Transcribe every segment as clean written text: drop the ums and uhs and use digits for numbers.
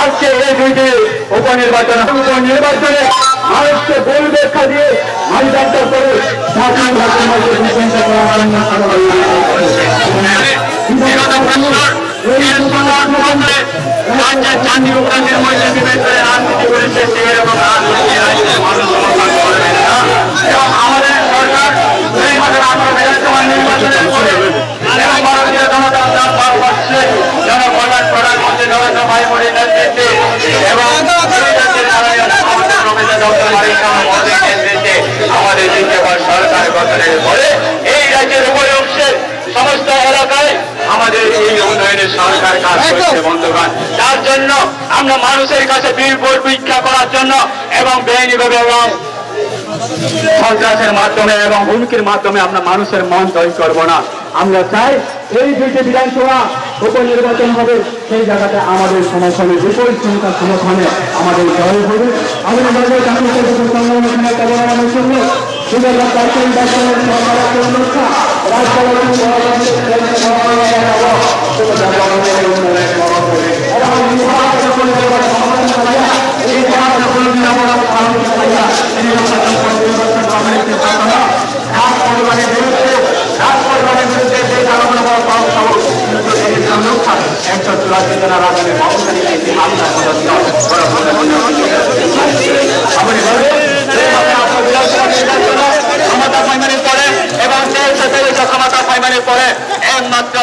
আজকে এই দুইটি উপনির্বাচনে মানুষকে ভুল ব্যাখ্যা দিয়ে মানদণ্ড করে জাতির উপর রাজনীতি করেছে সেরকম রাজনীতি মানুষ সমর্থন করবেন না এবং আমাদের সরকার বিধানসভা নির্বাচনের পরে এবং ভারতীয় জনতা দল ভারতবর্ষে প্রধানমন্ত্রী নরেন্দ্র ভাই মোদীর নেতৃত্বে এবং আমাদের দ্বিতীয়বার সরকার গঠনের পরে এই রাজ্যের উপরে অংশের সমস্ত এলাকায় আমাদের এই উন্নয়নের সরকার কাজ করছে বন্ধুগণ। তার জন্য আমরা মানুষের কাছে বিলবোর্ড ভিক্ষা করার জন্য এবং বেআইনিভাবে এবং সন্ত্রাসের মাধ্যমে এবং হুমকির মাধ্যমে আমরা মানুষের মন জয় করব না। আমরা চাই এই দুইটি বিধানসভা উপনির্বাচন হবে, সেই জায়গাতে আমাদের সমর্থনে বিপুল সংখ্যার সমর্থনে আমাদের জয় হবে। আমাদের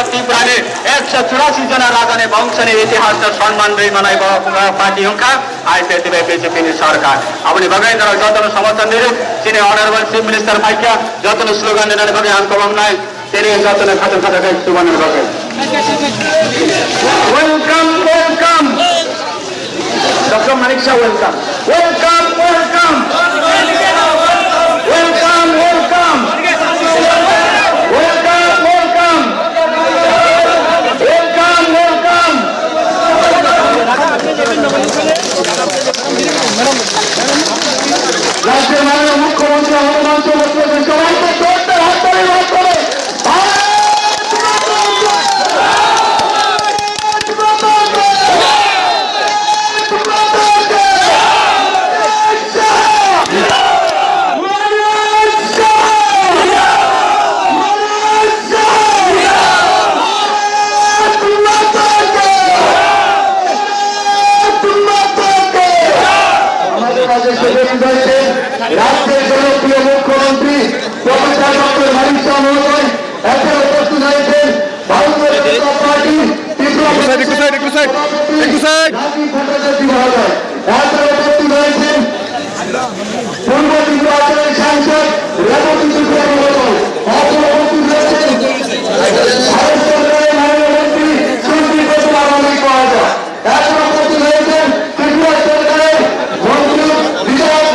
ত্রিপুরার 184 জন রাজনে বংশনের ইতিহাসটা সম্মান মানায় পার্টি সংখ্যা আই পেতে বিজেপি সরকার আপনি ভাবেন যারা যতন সমর্থন দিলে তিনি অনারেবল চিফ মিনিস্টার ভাইকা যতন স্লোগান দেন ভাবে আন্দোলন নাই তিনি যতন খাতে খাতে সুবানের ভাবে welcome welcome doctor Manik Saha welcome welcome welcome welcome welcome রাজ্যের মাননীয় মুখ্যমন্ত্রী হনুমান চৌধুরী সবাইকে জোরদার হাত ধরে অনুরোধ করে রাজ্যের জনপ্রিয় মুখ্যমন্ত্রী প্রফেসর ডক্টর মানিক শাহ মহোদয় এখানে উপস্থিত হয়েছেন ভারতীয় জনতা পার্টি ত্রিপুরা মহোদয় এখানে উপস্থিত হয়েছেন পূর্ব ত্রিপুরা অঞ্চলের সাংসদ রেবতী ত্রিপুরা মহোদয় এখানে উপস্থিত হয়েছেন ভারত সরকারের মাননীয় মন্ত্রী সুশীল কুমার মহোদয় এখানে উপস্থিত হয়েছেন ত্রিপুরা সরকারের মন্ত্রী বিজয়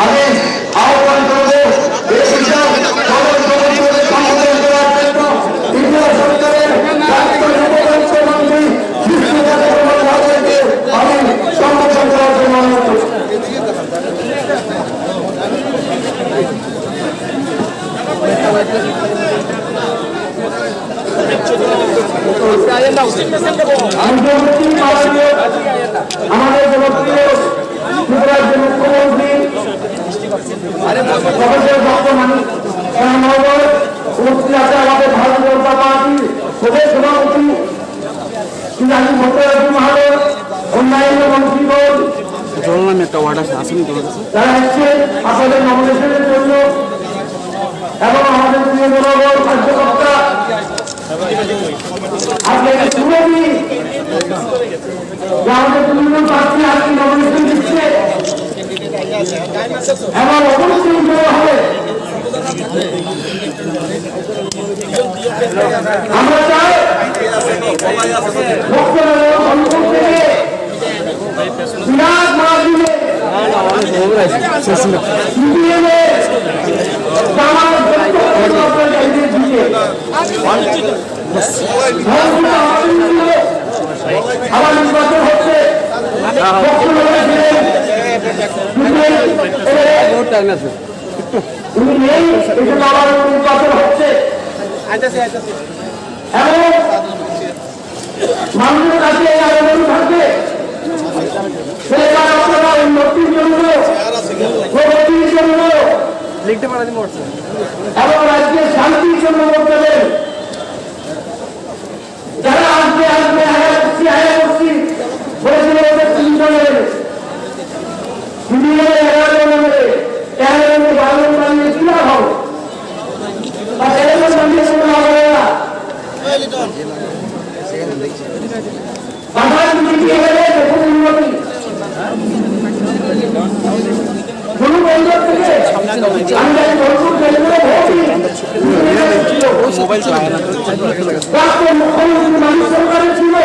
আমি আহ্বান করব সরকারের মুখ্যমন্ত্রী আমি সম্বোধন করার জন্য অনুরোধ আমাদের জনপ্রিয় ত্রিপুরার যে মুখ্যমন্ত্রী প্রফেসর ডক্টর মানিক শাহ মহোদয় উপস্থিত আছে আমাদের ভারতীয় জনতা পার্টির প্রদেশ সভাপতি শ্রী ভট্টাচার্য মহোদয় অন্যান্য মন্ত্রীগণ তারা এসছে আপনাদের নমিনেশনের জন্য এবং আমাদের প্রিয় জনগণ কার্যকর্তা আপনাকে পুরোপুরি যে আমাদের তৃণমূল প্রার্থী আজকে নমিনেশন দিচ্ছে এবং অবশ্যই দেওয়া হবে। আমরা চাই বিরাট মার্জিনে আবার নির্বাচন হচ্ছে নির্বাচন হচ্ছে এবং মানুষের কাছে এই আবেদন থাকবে আপনারা উন্নতির জন্য প্রগতির জন্য এবং রাজ্যের শান্তির জন্য ভোট দেবেন। যারা আসবে আসবে হায়া করছি বলেছিল ওদের 3 জনের মিলিয়ে 11 জন হবে 13 জন 12 জন বানিয়ে কি লাভ হবে? বা 13 জন বানিয়ে কোনো লাভ হবে না। বাংলার নীতি হলে দেখুন উন্নতি কোনো বন্দর থেকে আমি জানি ভরপুর খেলবে মোবাইল চালায় না মুখ্যমন্ত্রী মানুষ সরকারের ছিল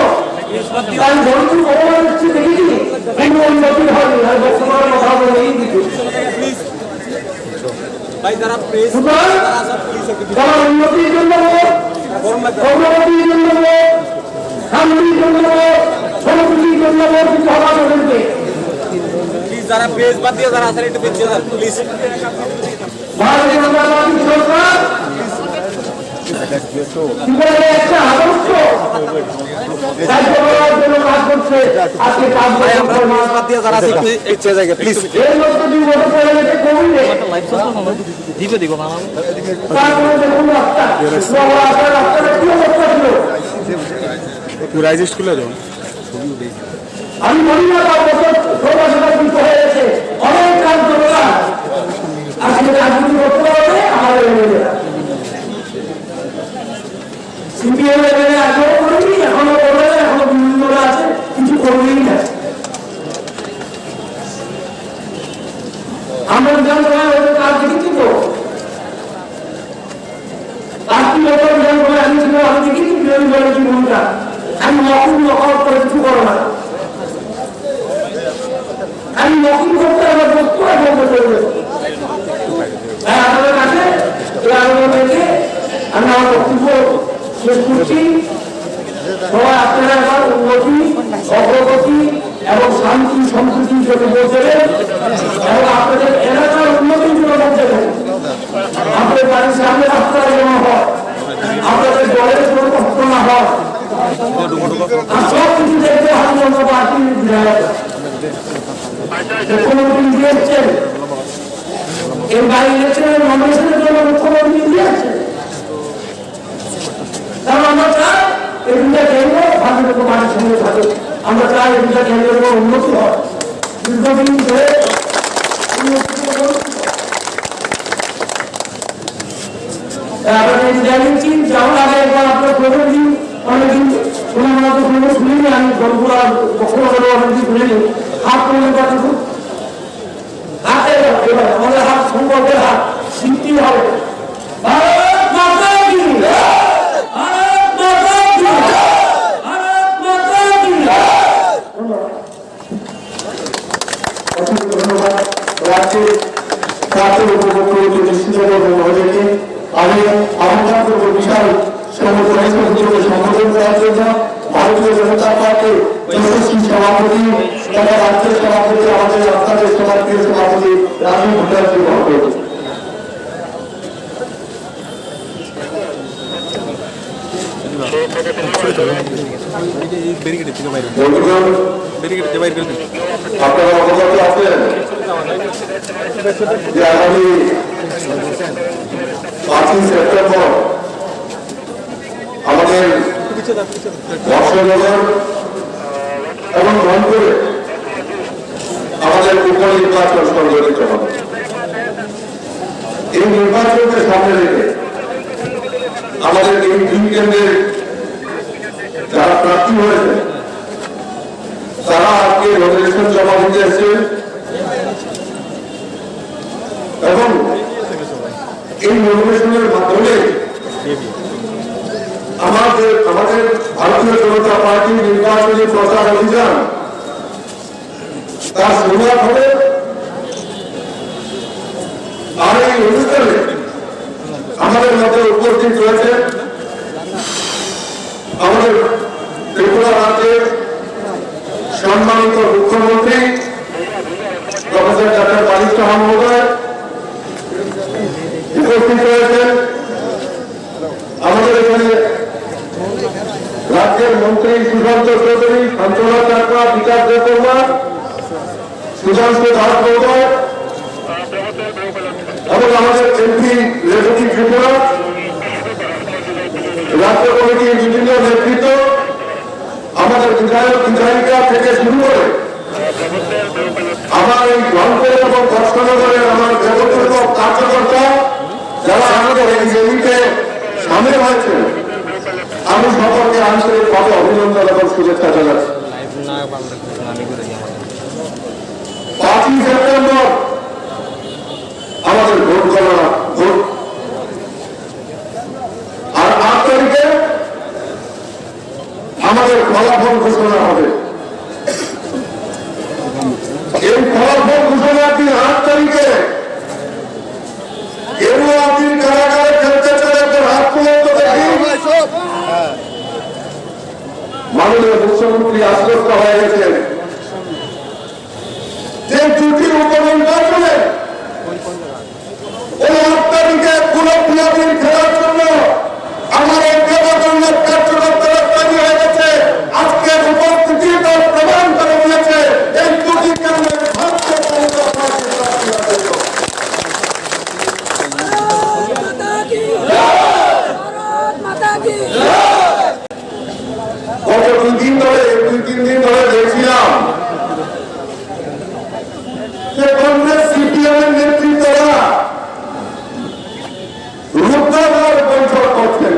তাই ভরপুর অবদান হচ্ছে দেখেছি কোনো উন্নতি হয়নি আর বর্তমানে কথা বলে এই দিকে যারা উন্নতির জন্য অগ্রগতির জন্য শান্তির জন্য সমৃদ্ধির জন্য কিছু হওয়া করবে যারা পেজ বাদ দিয়ে যারা আসলে একটু পেছিয়ে যান প্লিজ। ভারতীয় জনতা পার্টি সরকার একটা আদর্শ কার্য করার জন্য কাজ করছে। আজকে কাজ বাদ দিয়ে যারা আছে পিছিয়ে যায় প্লিজ। এর মধ্যে 2 বছর পরে যেতে কমিয়ে দিবে দিব মামা তারপরে দেখুন রাস্তা রাস্তাটা কি অবস্থা ছিল পুরো রাইজেস্ট খুলে দাও। আমি বলি না 5 বছর 6 বছর কিন্তু হয়ে গেছে অনেক কাজ করলাম আজকে রাজনীতি করতে হবে আমাদের সিপিএম এখানে আগেও করিনি এখনো করবে না এখনো বিভিন্ন আছে কিছু করবেই না। আমরা বিধানসভায় ওদের কাজ দেখেছি তো 8টি বছর বিধানসভায় আমি ছিল আমি দেখেছি বিরোধী দলের কি ভূমিকা। আমি নকল করে কিছু করো না আমি নকল করতে আমার বক্তব্য বলতে চলবে আপনাদের কাছে এই আলোচনা থেকে আমি আমার বক্তব্য শেষ করছি। সবাই আপনারা এবার উন্নতি অগ্রগতি এবং শান্তি সম্প্রীতির জন্য ভোট দেবেন এবং আপনাদের এলাকার উন্নতির জন্য ভোট দেবেন। আপনাদের বাড়ির সামনে রাস্তা জমা হয় আপনাদের দলের কোনো কষ্ট না হয় সব কিছু দেখতে ভারতীয় জনতা পার্টির বিধায়ক মুখ্যমন্ত্রী দিয়েছেন এই বাই ইলেকশনের নমিনেশনের জন্য মুখ্যমন্ত্রী দিয়েছেন। কারণ আমরা চাই এই 2টা কেন্দ্র ভারতীয় জনতা পার্টির সঙ্গে থাকে। আমরা চাই এই 2টা কেন্দ্রের কোনো উন্নতি হয় দীর্ঘদিন ধরে আপনাদের জানিয়েছি যেমন আগে একবার আপনার প্রথম দিন অনেকদিন শোনা তো কোনো শুনিনি আমি গল্পরা কখনো অনেকদিন শুনিনি হাত তোলেন কথা খুব হাতে এবার আমাদের হাত সংকল্পের হাত সিদ্ধি হবে। ভারত মাতা কি ভারত মাতা কি ভারত মাতা কি। ধন্যবাদ রাজ্যের রাজ্যের উপভোক্তা নিশ্চিতভাবে মহোদয়কে আমি আমন্ত্রণ করব বিশাল সংগঠন করার জন্য ভারতীয় জনতা পার্টির যশস্বী সভাপতি তথা রাজ্যের সভাপতি আমাদের আপনাদের সভাপতি সভাপতি রাজু ভট্টাচার্য মহোদয়। আপনারা অবগত আছেন যে আগামী 5ই সেপ্টেম্বর আমাদের বর্ষনগর এবং রংপুরে আমাদের উপনির্বাচন সংগঠিত হবে। এই নির্বাচনকে সামনে রেখে আমাদের এই 2 কেন্দ্রের যারা প্রার্থী হয়েছে নমিনেশন জমা দিতে এসেছেন এবং এই নমিনেশনের মাধ্যমে আমাদের ভারতীয় জনতা পার্টি নির্বাচনী প্রচার অভিযান তার শুরুয়াত হবে। আর এই অনুষ্ঠানে আমাদের মধ্যে উপস্থিত রয়েছে আমাদের ত্রিপুরা রাজ্যের সম্মানিত মুখ্যমন্ত্রী প্রফেসর ডক্টর বারিশ সাহা মহোদয়, উপস্থিত রয়েছেন আমাদের এখানে রাজ্যের মন্ত্রী সুশান্ত চৌধুরী, শান্তনা চাকমা, বিকাশ দেববর্মা, সুশান্ত দাস মহোদয় এবং আমাদের এমপি রেবতী ত্রিপুরা, রাজ্য কমিটির বিভিন্ন নেতৃত্ব, আমাদের বিধায়ক বিধায়িকা থেকে শুরু করে আমার এই রংপুর এবং কৃষ্ণনগরের আমার দেবদূত কার্যকর্তা যারা আমাদের এই জমিতে সামিল হয়েছে, আমি সকলকে আন্তরিকভাবে অভিনন্দন এবং শুভেচ্ছা জানাচ্ছি। 5ই সেপ্টেম্বর আমাদের ভোট গণনা, ভোট, আর 8 তারিখে আমাদের ফলাফল ঘোষণা হবে। এই ফলাফল ঘোষণার দিন 8 তারিখে কেউ আপনি কারাগারে খেলতে চলে হাত পর্যন্ত দেখি মাননীয় মুখ্যমন্ত্রী আশ্বস্ত হয়ে গেছেন যে দুটির উপনির্বাচনে ওই 8 তারিখে পুরো বিয়াপির খেলার জন্য আমার এই দেবদূত কার্যকর্তারা তৈরি হয়ে গেছে। আজকের উপস্থিতি তার প্রমাণ করে দিয়েছে এই দুটি কেন্দ্রের ভারতীয় জনতা পার্টির গত 2-3 দিন ধরে দেখছিলাম যে কংগ্রেস সিপিএম এর নেতৃত্বরা রূপদার বৈঠক করছেন।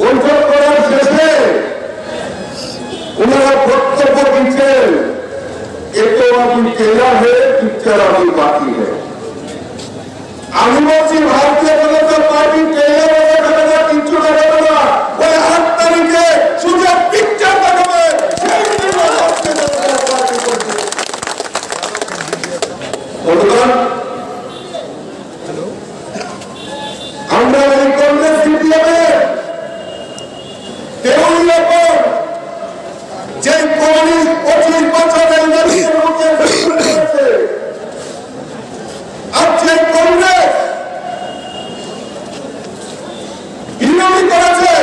বৈঠক করার শেষে ওনারা বক্তব্য দিচ্ছেন এতো আমি তেরা হে পিকচার আমি বাকি হে। আমি বলছি ভারতীয় জনতা পার্টি তেরা দেখাবে না, কিচ্ছু দেখাবে না। ওই 8 তারিখে শুধু পিকচার দেখাবে, সেই দিন ভারতীয় জনতা পার্টি করবে। বন্ধুগণ, আমরা এই কংগ্রেস সিপিএমে দেউলিয়া পর যে 25 বছরের মানুষের মুখে হয়েছে, আর যে কংগ্রেস বিরোধী করেছে,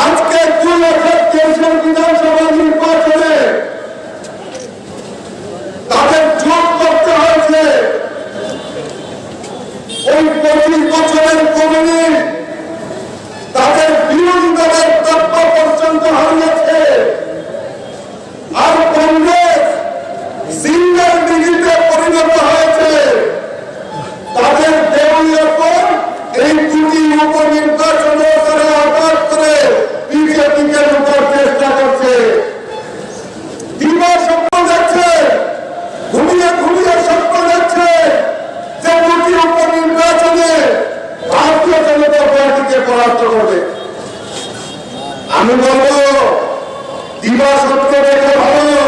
আজকে 2023 বিধানসভা নির্বাচনে তাদের যোগ করতে হয়েছে ওই 25 বছরের কমিউনিস্ট তাদের বিরোধী দলের তত্ত্ব পর্যন্ত হারিয়েছে। আর কংগ্রেস সিঙ্গেল ডিজিটে পরিণত হয়েছে। তাদের দেউলিয়ার পর এই দুটি উপনির্বাচনে তারা আঘাত করে বিজেপিকে লুটার চেষ্টা করছে। দিবা স্বপ্ন দেখছে, ঘুমিয়ে ঘুমিয়ে স্বপ্ন দেখছে যে দুটি উপনির্বাচনে ভারতীয় জনতা পার্টিকে পরাস্ত করবে। আমি বলবো দিবা স্বপ্ন দেখে ভালো।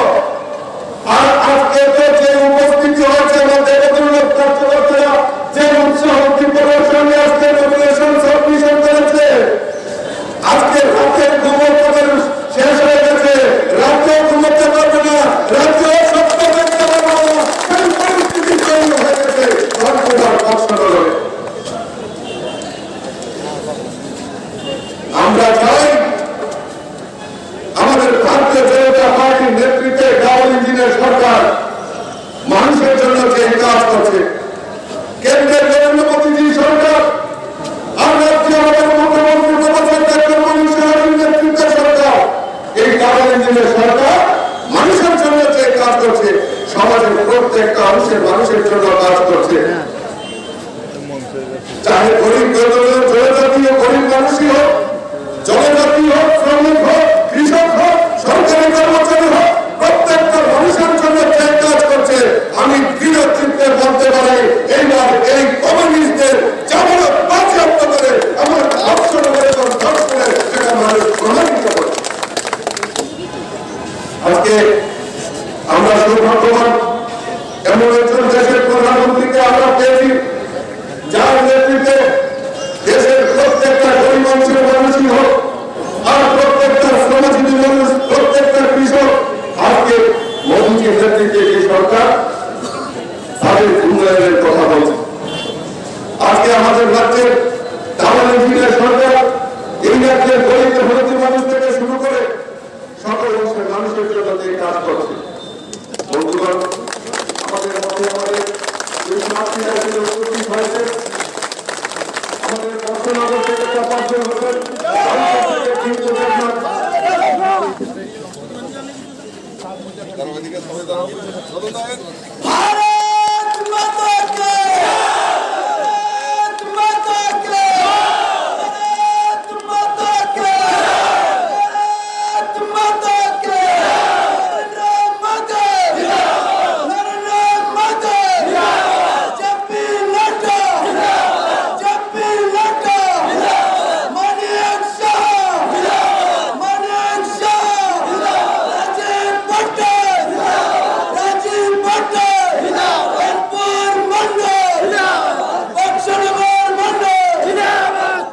আর আজকে তো যে উপস্থিতি হয়েছে আমার দেবদূত কার্যকর্তারা যে উৎসাহ প্রদর্শন নিয়ে আজকে নমিনেশন সাবমিশন করেছে, আজকে রাতের খবর তাদের শেষ হয়ে গেছে। রাজ্যেও ঘুমোতে পারবে না, রাজ্যেও স্বপ্ন দেখতে পারবে না, সেই পরিস্থিতি তৈরি হয়ে গেছে রংপুর কৃষ্ণনগরে। আমরা চাই আমাদের ভারতীয় জনতা পার্টির নেতৃত্বে ডাবল ইঞ্জিনের সরকার মানুষের জন্য যে কাজ করছে, কেন্দ্রের নরেন্দ্র মোদীজি সরকার আর রাজ্যে আমাদের মুখ্যমন্ত্রী প্রফেসর ডক্টর বারিশ সাহার নেতৃত্বের সরকার, এই ডাবল ইঞ্জিনের সরকার মানুষের জন্য যে কাজ করছে, সমাজের প্রত্যেকটা অংশের মানুষের জন্য কাজ করছে। চাহে গরিব জনজাতীয় গরিব মানুষই হোক, জনজাতি হোক, শ্রমিক হোক, কৃষক নিয়ে কাজ করছে। বন্ধুগণ, আমাদের মধ্যে আমাদের যে প্রার্থীরা এখানে উপস্থিত হয়েছে, আমাদের বর্ষনগর থেকে 5 জন হবেন, भारत माता की भारत माता की भारत माता की भारत माता की नरेंद्र मोदी जब भी लौटा मानिक शाह राजीव भट्टर कर्पूर मंडल बक्सनगर मंडल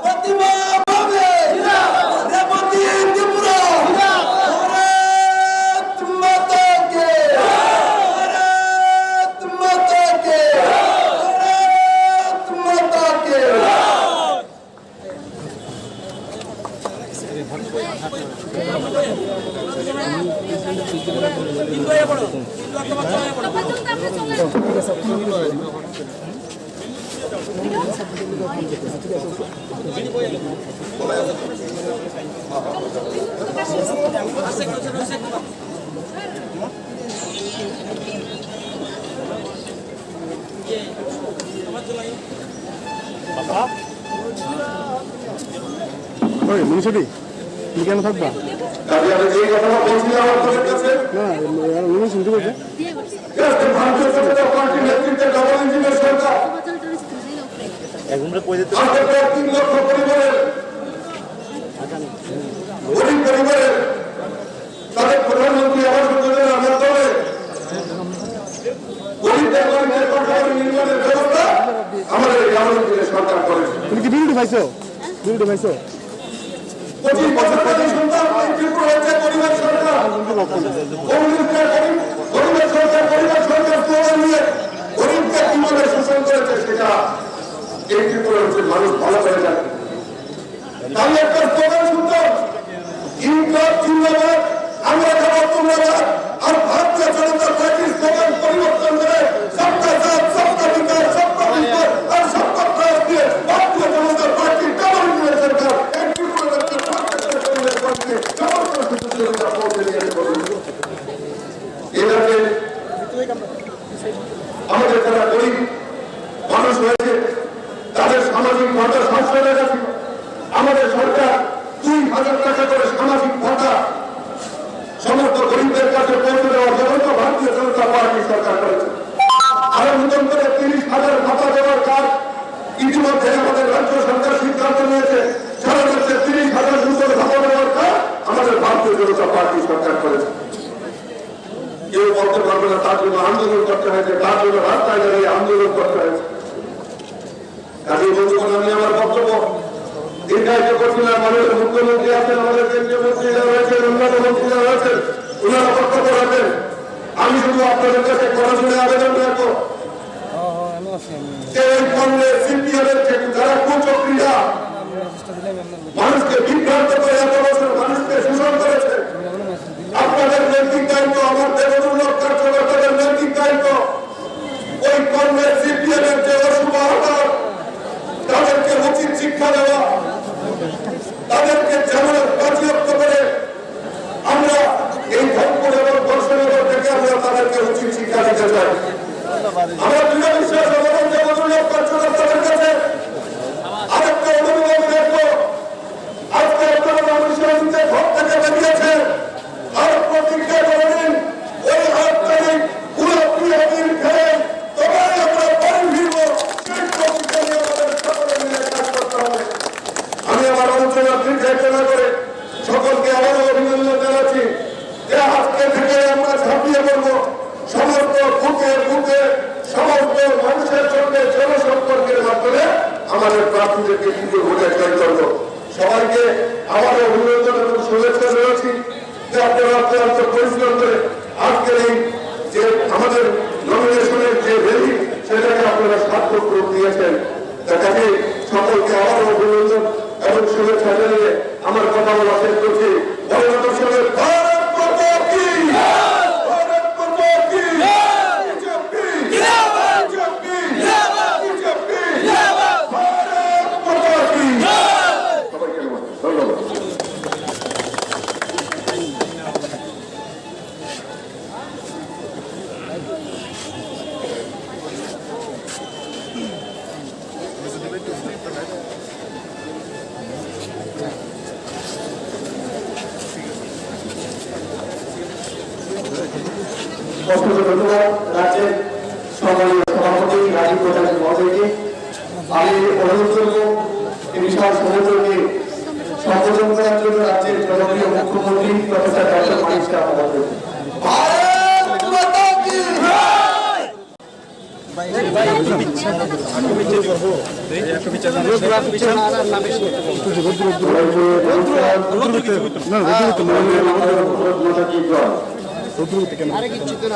प्रतिभा भावे रेवती त्रिपुरा भारत माता के भारत माता के भारत माता के ওই মনীষাদি তুমি কেন থাকবা কাজে আমি যে কথাটা বলছিলাম আপনাদের কাছে, না উনি শুনতে পাচ্ছে ভারতীয় জনতা পার্টির নেতৃত্বে ডবল ইঞ্জিনের সরকার আজকে প্রায় 3 লক্ষ পরিবারের গরিব পরিবারের তাদের প্রধানমন্ত্রী আবাস যোজনার মাধ্যমে গরিবদের বাড়িতে পাঠানোর নির্মাণের ব্যবস্থা আমাদের ডবল ইঞ্জিনের সরকার করেছে। তুমি কি বিরুদ্ধে পাইছো বিরুদ্ধে পাইছো 25 বছর ধরে সন্তান ত্রিপুরা হচ্ছে পরিবার সরকার, গরিবের সরকার পরিবার সরকার স্লোগান নিয়ে গরিবকে কিভাবে শোষণ করেছে সেটা এই ত্রিপুরা হচ্ছে মানুষ ভালো করে জানে। আমি একটা স্লোগান শুনতাম, ইনকলাব জিন্দাবাদ, আমরা খাবো তোমরাবাদ, আর ভারতীয় জনতা পার্টির স্লোগান পরিবর্তন করে সবকা সাথ সবকা বিকাশ সবকা বিকাশ আর সবকা প্রয়াস দিয়ে ভারতীয় জনতা পার্টির ডবল ইঞ্জিনের সরকার এই ত্রিপুরার একটা প্রত্যেকটা পরিবারকে জবরদস্তি সুযোগটা পৌঁছে নিয়ে এভাবে আমাদের যারা গরিব মানুষ রয়েছে তাদের সামাজিক ভাতা সংস্কারের কাছে আমাদের সরকার 2,000 টাকা করে সামাজিক ভাতা সমস্ত গরিবদের কাছে পৌঁছে দেওয়ার ব্যবস্থা ভারতীয় জনতা পার্টি সরকার করেছে। আরো নতুন করে 30,000 ভাতা দেওয়ার কাজ ইতিমধ্যে আমাদের রাজ্য সরকার সিদ্ধান্ত নিয়েছে। সারা দেশে 30,000 নতুন ভাতা দেওয়ার কাজ আমাদের ভারতীয় জনতা পার্টি সরকার করেছে। কেউ বলতে পারবে না তার জন্য আন্দোলন করতে হয়েছে, তার জন্য রাস্তায় দাঁড়িয়ে আন্দোলন করতে হয়েছে। কাজে বন্ধুগণ, আমি আমার বক্তব্য দীর্ঘায়িত করছি না। মাননীয় মুখ্যমন্ত্রী আছেন, আমাদের কেন্দ্রীয় মন্ত্রীরা রয়েছেন, অন্যান্য মন্ত্রীরা রয়েছেন, ওনারা বক্তব্য রাখেন। আমি শুধু আপনাদের কাছে কথা শুনে আবেদন রাখবো যে এই কংগ্রেস সিপিএমের যারা কুচক্রীরা মানুষকে বিভ্রান্ত করে এত বছর মানুষকে শোষণ করেছে, আপনাদের নৈতিক দায়িত্ব, আমার দেবদুর্লভ কার্যকর্তাদের নৈতিক দায়িত্ব ওই কংগ্রেস সিপিএমের যে অশুভ আহ্বান তাদেরকে উচিত শিক্ষা দেওয়া, তাদেরকে যেমন বাজেয়াপ্ত করে আমরা এই ধনপুর এবং বর্ষনগর থেকে আমরা তাদেরকে উচিত শিক্ষা দিতে চাই। আমরা দৃঢ় বিশ্বাস এবং দেবদুর্লভ কার্যকর্তাদের কাছে আরেকটা অনুমোদন রাখবো। আজকে আপনারা মানুষের মধ্যে ঘর থেকে বেরিয়েছে আর প্রতিজ্ঞা করেন ওই 8 তারিখ পুরোপুরি অধীন খেয়ে তবে আমরা বাড়ি ফিরবো। সেই প্রতিজ্ঞা নিয়ে আমাদের সকলে মিলে কাজ করতে হবে। আমি আমার আলোচনা দীর্ঘায়িত না করে সকলকে আবারও অভিনন্দন জানাচ্ছি যে আজকে থেকে আমরা ঝাঁপিয়ে পড়বো সমস্ত বুথে বুথে সমস্ত মানুষের সঙ্গে জনসম্পর্কের মাধ্যমে আমাদের প্রার্থীদেরকে কিন্তু ভোটে জয় করবো। সবাইকে আবারও অভিনন্দন এবং শুভেচ্ছা জানাচ্ছি যে আপনারা অত্যন্ত পরিশ্রম করে আজকের এই যে আমাদের নমিনেশনের যে র্যালি সেটাকে আপনারা সার্থক রূপ দিয়েছেন। কাজে সকলকে আবারও অভিনন্দন এবং শুভেচ্ছা জানিয়ে আমার কথা বলা শেষ করছি। ভারত মাতা কি অসংখ্য ধন্যবাদ রাজ্যের সম্মানীয় সভাপতি রাজীব প্রধান মহোদয়কে। আমি অনুরোধ করব এই বিশাল সমুদ্রকে সম্বোধন করার জন্য রাজ্যের জনপ্রিয় মুখ্যমন্ত্রী প্রফেসর ডক্টর মানিক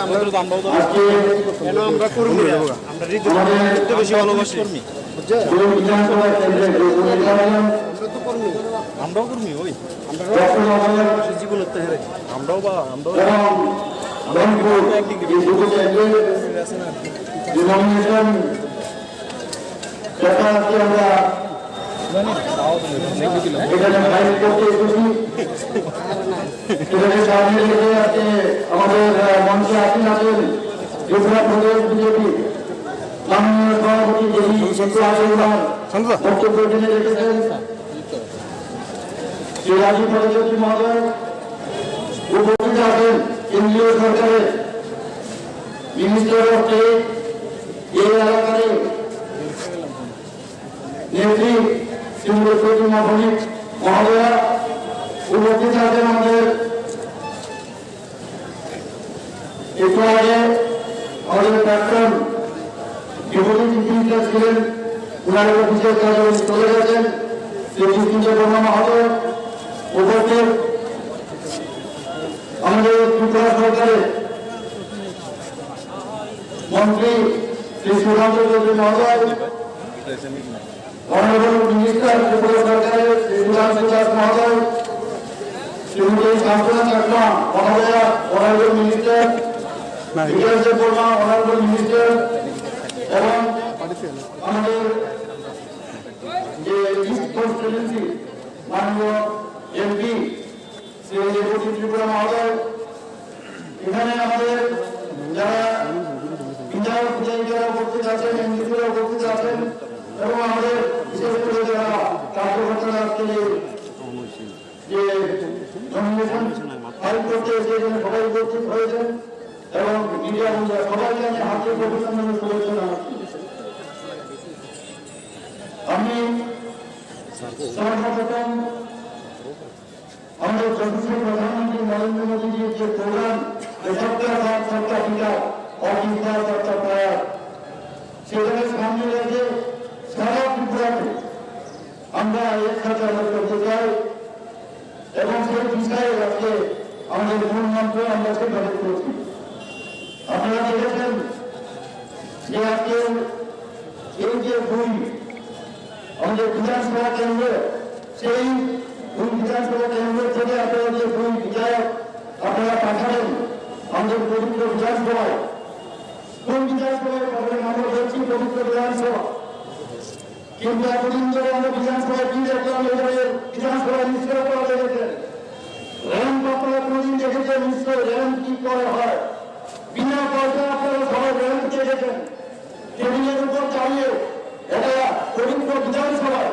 আমাদের भारत माता की আমরাও কর্মী ওই আমরাও বা আমরাও আমাদের মঞ্চে আসেন আছেন গুজরাট প্রদেশ বিজেপি মাননীয় সভাপতি বক্তব্য জেনে রেখেছেন শ্রী রাজীব প্রজাপতি মহোদয়। উপস্থিত আছেন কেন্দ্রীয় সরকারের মিনিস্টার অফ স্টেট এই এলাকার নেত্রী শ্রীমতী প্রতিমা ভৌমিক মহোদয়া। উপস্থিত আছেন আমাদের একটু আগে আমাদের প্রাক্তন ডেপুটি চিফ মিনিস্টার ছিলেন, ওনার বিশেষ কাজে চলে গেছেন শ্রী কৃষ্ণচন্দ্র বর্মা মহোদয়। উপস্থিত আমাদের ত্রিপুরা সরকারের মন্ত্রী শ্রী সুধাংশু চৌধুরী মহোদয়, অনারেবল মিনিস্টার ত্রিপুরা সরকারের শ্রী সুধাংশু দাস মহোদয়, শ্রীমতী শান্তনা চাকমা মহোদয়া অনারেবল মিনিস্টার, বিকাশ বর্মা অনারেবল মিনিস্টার, এবং আমাদের যে ইস্ট কনস্টিটিউয়েন্সি মাননীয় এমপি শ্রী ডেপুটি ত্রিপুরা মহোদয়। এখানে আমাদের যারা বিধায়ক বিধায়িকারা উপস্থিত আছেন, এমপিরা উপস্থিত আছেন, এবং আমাদের বিশেষ করে যারা কার্যকর্তারা আজকে যে নমিনেশন ফাইল করতে এসে এখানে সবাই উপস্থিত হয়েছেন, এবং মিডিয়া বন্ধুরা সবাইকে আমি হার্দিক অভিনন্দন ও শুভেচ্ছা জানাচ্ছি। আমি সর্বপ্রথম আমাদের যশস্বী প্রধানমন্ত্রী নরেন্দ্র মোদীজির যে প্রোগ্রাম সবকা সাথ সবকা বিকাশ অহিংসা সবকা প্রয়াস, সেখানে সামনে রেখে সারা ত্রিপুরাকে আমরা একসাথে আমরা করতে চাই, এবং সেই বিষয়ে আজকে আমাদের মূল মন্ত্র আমরা সেভাবে করছি। আপনারা দেখেছেন যে আজকে এই যে দুই আমাদের বিধানসভা কেন্দ্র, সেই দুই বিধানসভা কেন্দ্র থেকে আপনারা যে দুই বিধায়ক আপনারা পাঠালেন আমাদের পবিত্র বিধানসভায়, কোন বিধানসভায় পাঠালেন আমরা বলছি পবিত্র বিধানসভা, কিন্তু এতদিন ধরে আমরা বিধানসভায় কি দেখলাম, এবারে বিধানসভায় নিশ্চয় করা দেখেছেন র্যাম্প, আপনারা কোনদিন দেখেছেন নিশ্চয় র্যাম্প কি করে হয়, বিনা পয়সা আপনারা সবাই র্যাম্প দেখেছেন, টেবিলের উপর চালিয়ে এটা পবিত্র বিধানসভায়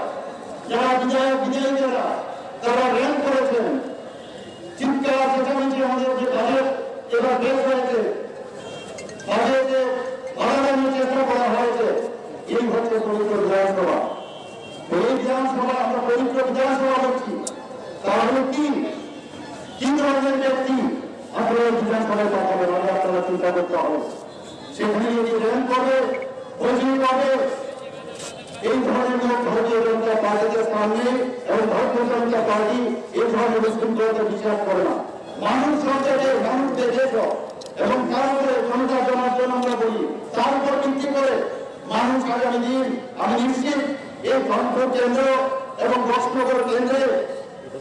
যারা বিধায়ক বিধায়িকারা তারা র্যাম্প করেছেন, চিৎকার চেঁচামেচি আমাদের যে বাজেট এবার বেশ হয়েছে, বাজেটে বাড়ানোর চেষ্টা করা হয়েছে, এই হচ্ছে পবিত্র বিধানসভা। এই বিধানসভা আমরা পবিত্র বিধানসভা বলছি, তাহলে কি ধরনের ব্যক্তি আপনারা বিধানসভায় পাঠাবেন আগে আপনারা চিন্তা করতে হবে। সেখানে যদি র্যাম্প করবে বসিয়ে পাবে, এই ধরনের লোক ভারতীয় জনতা পার্টিতে স্থান নেই, এবং ভারতীয় জনতা পার্টি এই ধরনের বিশৃঙ্খলাতে বিশ্বাস করে না। মানুষ সরকারে মানুষ দেখেছ, এবং তার উপরে ক্ষমতা জমার জন্য আমরা বলি, তার উপর ভিত্তি করে মানুষ আগামী দিন আমি নিশ্চিত এই ধনপুর কেন্দ্র এবং বক্সনগর কেন্দ্রে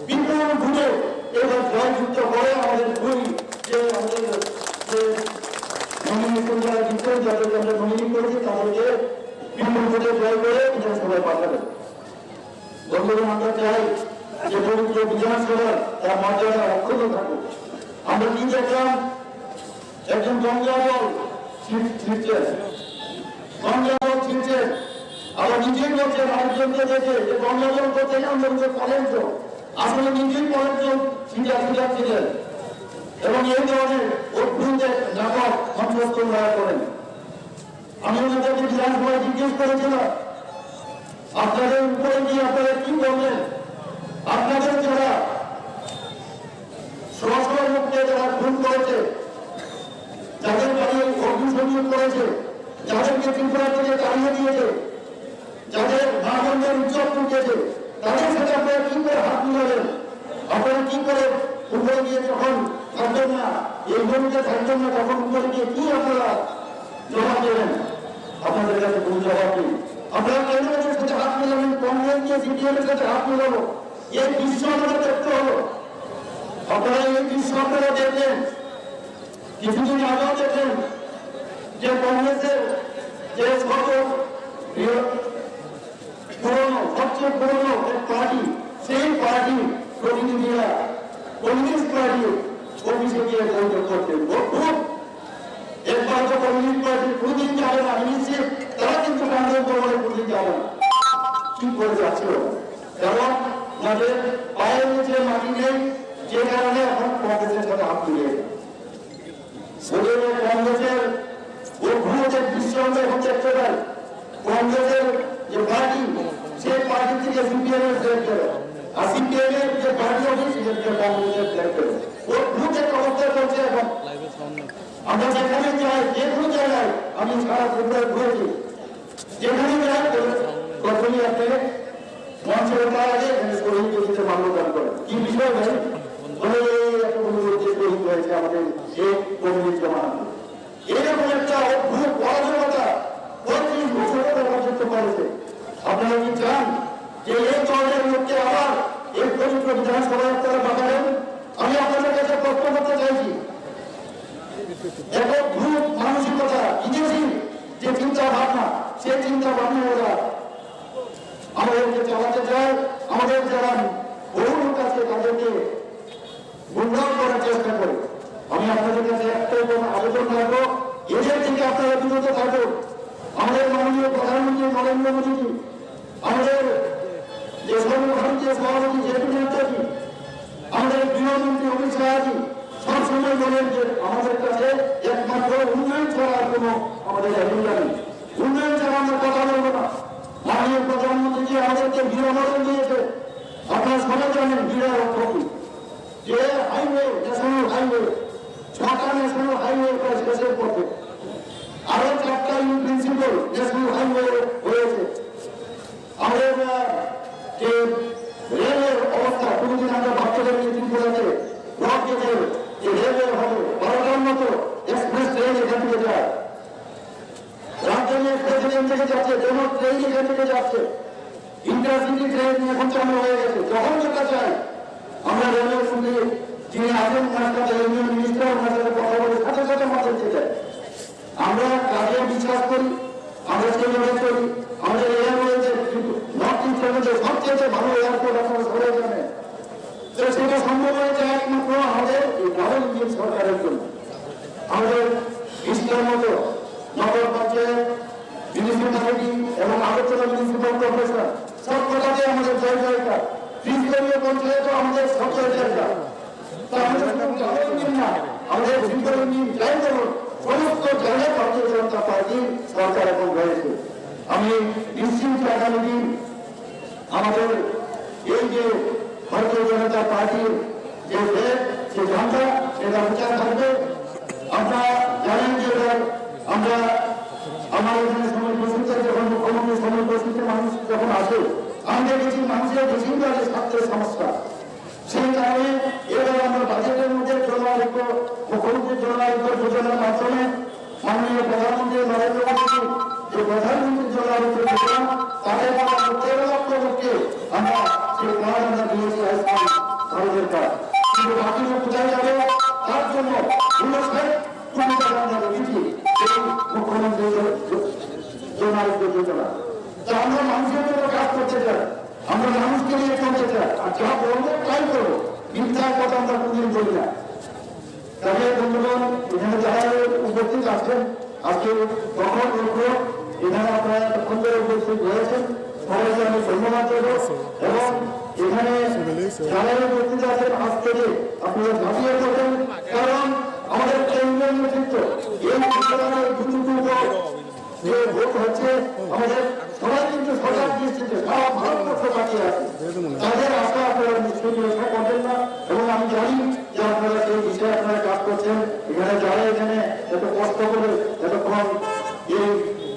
বিপুল ভোটে এবার জয়যুক্ত করে আমাদের দুই যে আমাদের যে নমিনেশন যারা দিচ্ছেন, যাদেরকে আমরা নমিনেট করেছি তাদেরকে বিপুল ভোটে জয় করে বিধানসভায় পাঠাবেন। বন্ধুগণ, আমরা চাই যে পবিত্র বিধানসভার তার মর্যাদা অক্ষত থাকুক। আমরা কি দেখলাম, একজন গঙ্গাবল ছিটছেন, গঙ্গাবল ছিটছেন, আবার নিজেই বলছেন আরেকজনকে দেখে যে গঙ্গাবল করতে আমরা কলেজ, আসলে নিজেই কলেজ ছিটাচ্ছিলেন। এবং এই ধরনের অদ্ভুত এক নাটক মঞ্চস্থরা করেন। আমি ওনাদেরকে বিধানসভায় জিজ্ঞেস করেছিলাম, আপনাদের উপরে গিয়ে আপনারা কি বললেন? আপনাদের যারা সরাসরি মুখে যারা খুন করেছে, যাদের বাড়ি অগ্নিসংযোগ করেছে, যাদেরকে ত্রিপুরা থেকে তাড়িয়ে দিয়েছে, যাদের মা বোনদের উৎসব টুকেছে, তাদের সাথে আপনারা কি করে হাত মিলাবেন? আপনারা কি করে উপরে গিয়ে যখন থাকবেন না, এই জমিতে থাকবেন না, তখন উপরে গিয়ে কি আপনারা জবাব দেবেন? আপনাদের কাছে কোন জবাব নেই। আপনারা কংগ্রেসের সাথে হাত মিলাবেন, কংগ্রেস দিয়ে সিপিএম এর সাথে হাত মিলাবো, এই বিশ্ব আমাদের দেখতে হলো। আপনারা এই বিশ্ব আপনারা দেখলেন, কিছুদিন আগেও দেখলেন যে কংগ্রেসের যে সবচেয়ে পুরনো এক পার্টি, সেই পার্টি প্রতিনিধিরা কমিউনিস্ট পার্টি অফিসে গিয়ে বৈঠক করতেন। একবার তো কমিউনিস্ট পার্টি কোনদিন যাবে না, নিশ্চিত তারা কিন্তু কংগ্রেস দলে কোনদিন যাবে না। কি করে যাচ্ছিল? কারণ তাদের পায়ের নিচে মাটি নেই, যে কারণে এখন কংগ্রেসের সাথে হাত মিলিয়ে কংগ্রেসের অভ্যুত্থানের দৃশ্য আমরা এখন দেখতে পাই। কংগ্রেসের যে পার্টি, সেই পার্টি থেকে সিপিএম এর ডিরেক্টর, আর সিপিএম এর যে পার্টি অফিস কংগ্রেসের ডিরেক্টর, অভ্যুত্থানের অবস্থা চলছে এখন। আমরা যেখানে যাই, যে কোনো জায়গায়, আমি সারা ত্রিপুরায় ঘুরেছি, যেখানে যাই প্রথমে আপনি মঞ্চের পাওয়া যায় এখানে শহীদ দিতে মাল্যদান করেন। কি বিষয় ভাই? বলে একটা অনুরোধ শহীদ হয়েছে আমাদের এই কমিউনিস্ট জমানাতে। এরকম একটা অদ্ভুত অরাজকতা 35 বছর রাজত্ব করেছে। আপনারা কি চান যে এই দলের লোককে আবার এই পবিত্র বিধানসভায় আপনারা বাঁচাবেন? আমি আপনাদের কাছে প্রশ্ন করতে চাইছি, এক অদ্ভুত মানসিকতা, বিদেশি যে চিন্তা ভাবনা, সেই চিন্তা ভাবনা ওরা আমাদেরকে চালাতে চায়। আমাদের যারা বহু লোক আছে তাদেরকে গুমরাহ করার চেষ্টা করে। আমি আপনাদের কাছে একটাই আবেদন রাখবো, এদের থেকে আপনারা বিরত থাকুন। আমাদের মাননীয় প্রধানমন্ত্রী নরেন্দ্র মোদীজি, আমাদের যে সর্বভারতীয় সভাপতি জেপি নাড্ডাজি, আমাদের গৃহমন্ত্রী অমিত শাহজি সবসময় বলেন যে আমাদের কাছে একমাত্র উন্নয়ন ছাড়া কোনো আমাদের এজেন্ডা নেই, উন্নয়ন ছাড়া আমরা কথা বলবো না। মাননীয় প্রধানমন্ত্রীজি আমাদেরকে গৃহমন্ত্রী দিয়েছে। আপনারা সবাই জানেন গৃহ অর্থনীতি যে হাইওয়ে, ন্যাশনাল হাইওয়ে, 6টা ন্যাশনাল হাইওয়ে শেষের পথে, আরো 4টা প্রিন্সিপাল ন্যাশনাল হাইওয়ে হয়েছে। আমাদের যে রেলের অবস্থা, কোনোদিন আমরা ভাবতে পারিনি ত্রিপুরাতে রক গেজের যে রেলওয়ে হবে, 12টার মতো এক্সপ্রেস ট্রেন এখান থেকে যায়, রাজধানী এক্সপ্রেস ট্রেন থেকে যাচ্ছে, যেন ট্রেন এখান থেকে যাচ্ছে, ইন্টারসিটি ট্রেন এখন চালু হয়ে গেছে। যখন যেটা চাই আমরা রেলওয়ের সঙ্গে যিনি আছেন ওনার সাথে ইউনিয়ন মিনিস্টার, ওনার সাথে কথা বলে সাথে সাথে মাথা দিতে চাই। আমরা কাজে বিশ্বাস করি, আমরা সেভাবে করি। আমাদের এয়ারওয়ে যে নর্থ ইস্টের মধ্যে সবচেয়ে ভালো এয়ারপোর্ট আপনারা সবাই জানেন, তো সেটা সম্ভব হয়েছে একমাত্র আমাদের এই ডাবল ইঞ্জিন সরকারের জন্য। আমাদের ইস্টের মতো নগর পঞ্চায়েত, মিউনিসিপ্যালিটি এবং আগরতলা মিউনিসিপ্যাল কর্পোরেশন সব কথাতে আমাদের জায়গা, ত্রিস্তরীয় পঞ্চায়েতও আমাদের সব জায়গা। তা আমাদের ডাবল ইঞ্জিন না, আমাদের সিঙ্গল ইঞ্জিন যাই বলুন, সমস্ত জায়গায় ভারতীয় জনতা পার্টির সরকার এখন রয়েছে। আমি নিশ্চিত আগামী দিন আমাদের এই যে ভারতীয় জনতা পার্টির যে দেশ, যে ধান্দা, সেটা বিচার থাকবে। আপনারা জানেন যে আমরা আমার এখানে সময় উপস্থিত, যখন মুখ্যমন্ত্রী সময় উপস্থিত মানুষ যখন আসে, আমরা দেখি মানুষের বিভিন্ন স্বাস্থ্যের সমস্যা। সেই কারণে এবার আমরা বাজেটের মধ্যে জনআরোগ্য, মুখ্যমন্ত্রীর জনআরোগ্য যোজনার মাধ্যমে মাননীয় প্রধানমন্ত্রী নরেন্দ্র মোদী যে প্রধানমন্ত্রী জনআরোগ্য যোজনা, তাদের 13 লক্ষ লোককে আমরা সেই কার্ড আমরা দিয়েছি, আয়ুষ্মান ভারতের কার্ড। কিন্তু বাকি লোক কোথায় যাবে? তার জন্য 60 কোটি টাকা আমরা রেখেছি এই মুখ্যমন্ত্রী জনআরোগ্য যোজনা। তা আমরা মানুষের জন্য কাজ করতে চাই, আমরা মানুষকে নিয়ে চলতে চাই, আর যা বলবো তাই করবো, মিথ্যার কথা আমরা কোনদিন বলি না। তবে বন্ধুগণ, এখানে যারা উপস্থিত আছেন, আজকে তখন এখানে আপনারা এতক্ষণ ধরে উপস্থিত হয়েছেন, সবাইকে আমি ধন্যবাদ দেবো। এবং এখানে যারা উপস্থিত আছেন আজ থেকে আপনারা ঝাঁপিয়ে পড়বেন, কারণ করতে হচ্ছে আমাদের সবাই কিন্তু সরকার দিয়েছে যে সারা ভারতবর্ষ বাকি আছে তাদের আশা আপনারা নিশ্চয়ই রক্ষা করবেন না এবং আমি জানি যে আপনারা সেই বিষয়ে আপনারা কাজ করছেন এখানে যারা এখানে এত কষ্ট করে এতক্ষণ এই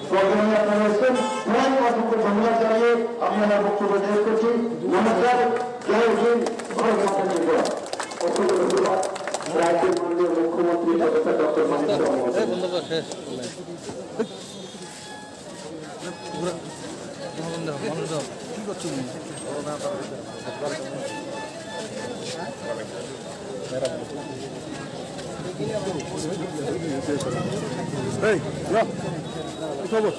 প্রোগ্রামে আপনারা এসেছেন সবাই অসংখ্য ধন্যবাদ জানিয়ে আমি আমার বক্তব্য শেষ করছি নমস্কার জয় হিন্দ ভারত মাতা কি জয়। অসংখ্য ধন্যবাদ রাজ্যের মাননীয় মুখ্যমন্ত্রী প্রফেসর ডক্টর মানিক সাহা মহোদয়। এই যা কি খবর